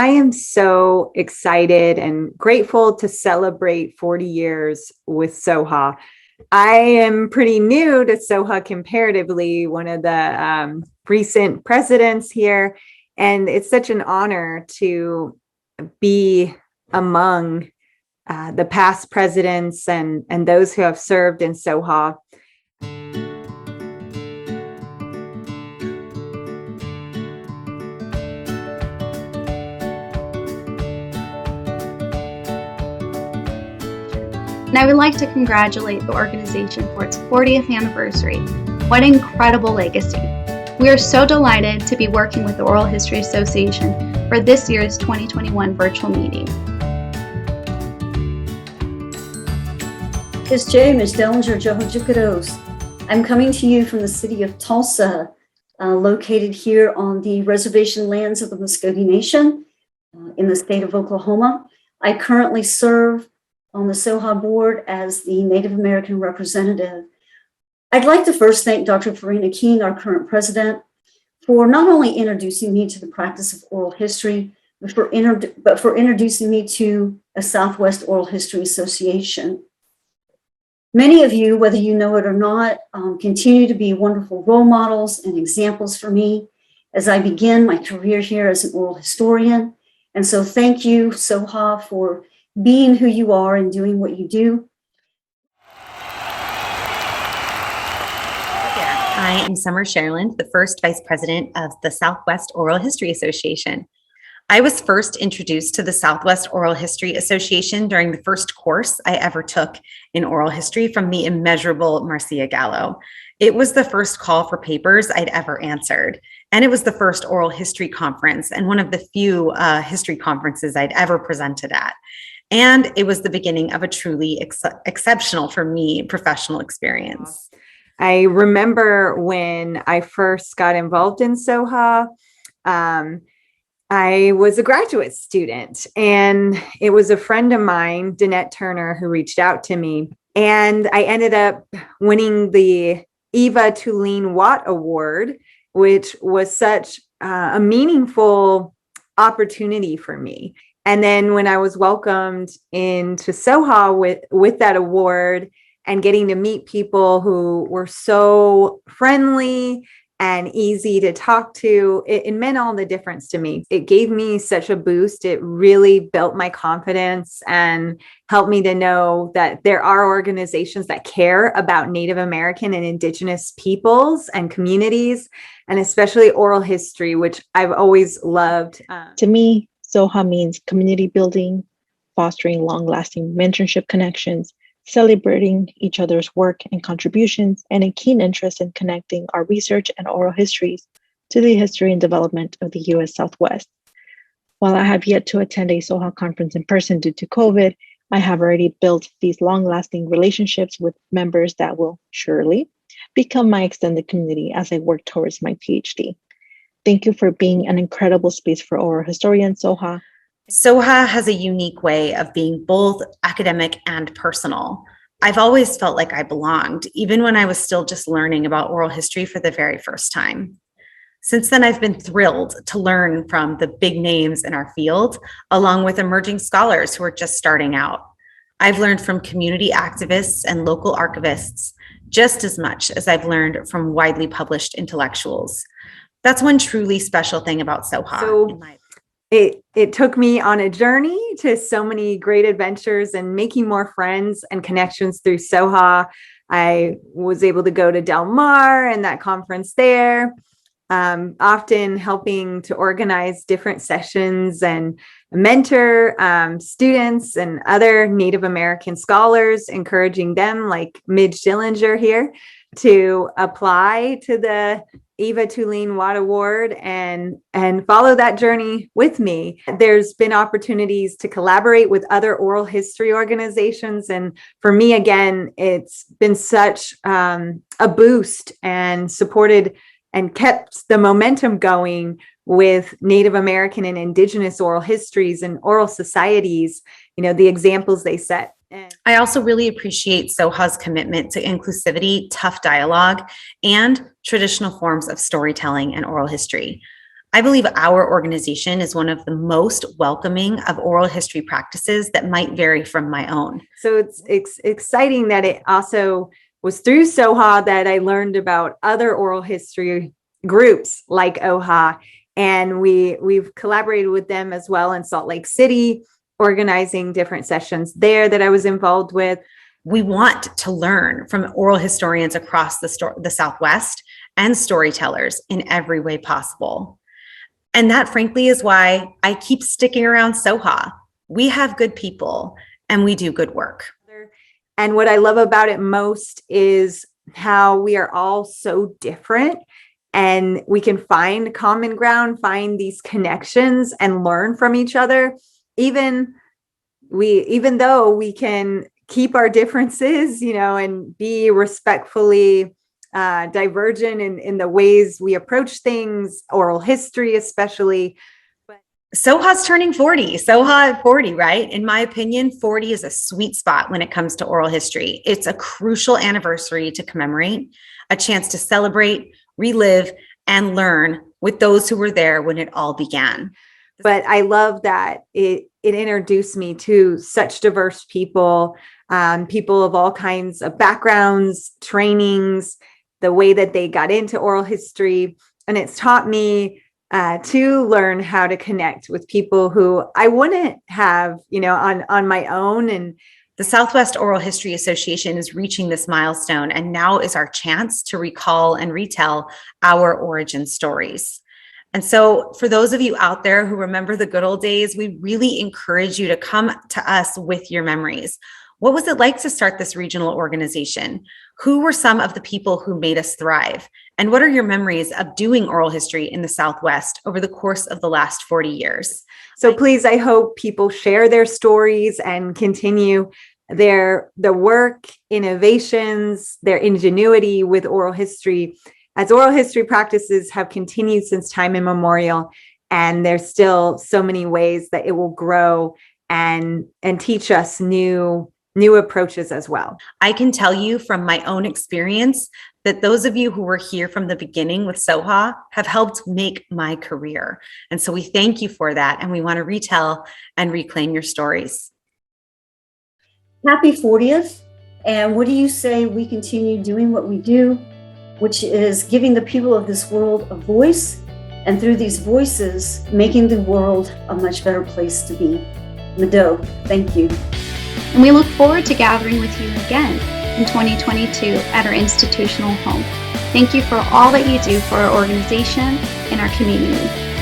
I am so excited and grateful to celebrate 40 years with SOHA. I am pretty new to SOHA comparatively, one of the recent presidents here, and it's such an honor to be among the past presidents and those who have served in SOHA. And I would like to congratulate the organization for its 40th anniversary. What an incredible legacy. We are so delighted to be working with the Oral History Association for this year's 2021 virtual meeting. Ms. Dellinger Johojukados. I'm coming to you from the city of Tulsa, located here on the reservation lands of the Muskogee Nation in the state of Oklahoma. I currently serve on the SOHA board as the Native American representative. I'd like to first thank Dr. Farina King, our current president, for not only introducing me to the practice of oral history, but for introducing me to a Southwest Oral History Association. Many of you, whether you know it or not, continue to be wonderful role models and examples for me as I begin my career here as an oral historian. And so thank you, SOHA, for being who you are and doing what you do. I am Summer Sherland, the first vice president of the Southwest Oral History Association. I was first introduced to the Southwest Oral History Association during the first course I ever took in oral history from the immeasurable Marcia Gallo. It was the first call for papers I'd ever answered, and it was the first oral history conference and one of the few history conferences I'd ever presented at. And it was the beginning of a truly exceptional, for me, professional experience. I remember when I first got involved in SOHA, I was a graduate student, and it was a friend of mine, Danette Turner, who reached out to me. And I ended up winning the Eva Tulane Watt Award, which was such a meaningful opportunity for me. And then when I was welcomed into SOHA with that award and getting to meet people who were so friendly and easy to talk to, it meant all the difference to me. It gave me such a boost. It really built my confidence and helped me to know that there are organizations that care about Native American and Indigenous peoples and communities, and especially oral history, which I've always loved. To me, SOHA means community building, fostering long-lasting mentorship connections, celebrating each other's work and contributions, and a keen interest in connecting our research and oral histories to the history and development of the U.S. Southwest. While I have yet to attend a SOHA conference in person due to COVID, I have already built these long-lasting relationships with members that will surely become my extended community as I work towards my PhD. Thank you for being an incredible space for oral historians, SOHA. SOHA has a unique way of being both academic and personal. I've always felt like I belonged, even when I was still just learning about oral history for the very first time. Since then, I've been thrilled to learn from the big names in our field, along with emerging scholars who are just starting out. I've learned from community activists and local archivists just as much as I've learned from widely published intellectuals. That's one truly special thing about SOHA. It took me on a journey to so many great adventures and making more friends and connections through SOHA. I was able to go to Del Mar and that conference there, often helping to organize different sessions and mentor students and other Native American scholars, encouraging them, like Midge Dillinger here, to apply to the Eva Tulane Watt Award and follow that journey with me. There's been opportunities to collaborate with other oral history organizations. And for me, again, it's been such a boost and supported and kept the momentum going with Native American and Indigenous oral histories and oral societies, the examples they set. I also really appreciate SOHA's commitment to inclusivity, tough dialogue, and traditional forms of storytelling and oral history. I believe our organization is one of the most welcoming of oral history practices that might vary from my own. So it's exciting that it also was through SOHA that I learned about other oral history groups like OHA. And we've collaborated with them as well in Salt Lake City, organizing different sessions there that I was involved with. We want to learn from oral historians across the Southwest and storytellers in every way possible. And that, frankly, is why I keep sticking around SOHA. We have good people and we do good work. And what I love about it most is how we are all so different, and we can find common ground, find these connections and learn from each other. Even though we can keep our differences, and be respectfully divergent in the ways we approach things, oral history especially. SOHA's turning 40, SOHA at 40, right? In my opinion, 40 is a sweet spot when it comes to oral history. It's a crucial anniversary to commemorate, a chance to celebrate, relive, and learn with those who were there when it all began. But I love that it introduced me to such diverse people, people of all kinds of backgrounds, trainings, the way that they got into oral history. And it's taught me to learn how to connect with people who I wouldn't have, on my own. And the Southwest Oral History Association is reaching this milestone, and now is our chance to recall and retell our origin stories. And so for those of you out there who remember the good old days, we really encourage you to come to us with your memories. What was it like to start this regional organization? Who were some of the people who made us thrive? And what are your memories of doing oral history in the Southwest over the course of the last 40 years? So please, I hope people share their stories and continue the work, innovations, their ingenuity with oral history, as oral history practices have continued since time immemorial. And there's still so many ways that it will grow and teach us new approaches as well. I can tell you from my own experience that those of you who were here from the beginning with SOHA have helped make my career. And so we thank you for that. And we want to retell and reclaim your stories. Happy 40th. And what do you say we continue doing what we do, which is giving the people of this world a voice, and through these voices, making the world a much better place to be. Mado, thank you. And we look forward to gathering with you again in 2022 at our institutional home. Thank you for all that you do for our organization and our community.